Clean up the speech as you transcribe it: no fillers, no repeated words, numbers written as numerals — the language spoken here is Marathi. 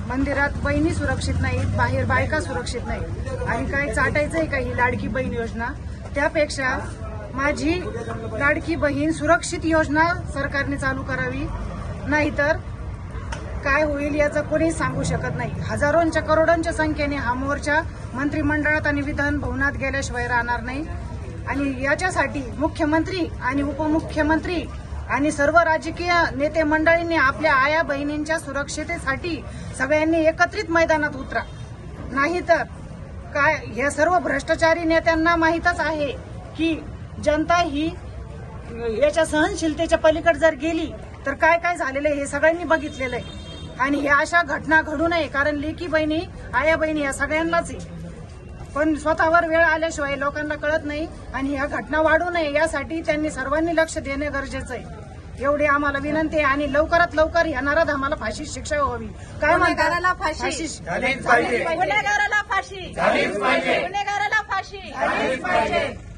मंदिरात बहिणी सुरक्षित नाहीत, बाहेर बायका सुरक्षित नाहीत आणि काय चाटायचंय का ही लाडकी बहीण योजना? त्यापेक्षा माझी लाडकी बहीण सुरक्षित योजना सरकारने चालू करावी, नाहीतर काय होईल याचं कोणी सांगू शकत नाही। हजारोंच्या करोडोंच्या संख्येने हा मोर्चा मंत्रिमंडळात आणि विधान भवनात गेल्याशिवाय राहणार नाही आणि याच्यासाठी मुख्यमंत्री आणि उपमुख्यमंत्री आणि सर्व राजकीय नेते मंडळींनी आपल्या आया बहिणींच्या सुरक्षितेसाठी सगळ्यांनी एकत्रित मैदानात उतरा, नाहीतर काय या सर्व भ्रष्टाचारी नेत्यांना माहीतच आहे की जनता ही याच्या सहनशीलतेच्या पलीकडे जर गेली तर काय काय झालेलं आहे हे सगळ्यांनी बघितलेलं आहे आणि ह्या अशा घटना घडू नये, कारण लेकी बहिणी आया बहिणी या सगळ्यांनाच आहे, पण स्वतःवर वेळ आल्याशिवाय लोकांना कळत नाही आणि ह्या घटना वाढू नये यासाठी त्यांनी सर्वांनी लक्ष देणे गरजेचं आहे, एवढी आम्हाला विनंती आहे। आणि लवकरात लवकर या नराधमाला फाशी शिक्षा व्हावी। काय गुन्हेगाराला फाशी झालीच पाहिजे, गुन्हेगाराला फाशी झालीच पाहिजे, गुन्हेगाराला फाशी झालीच पाहिजे।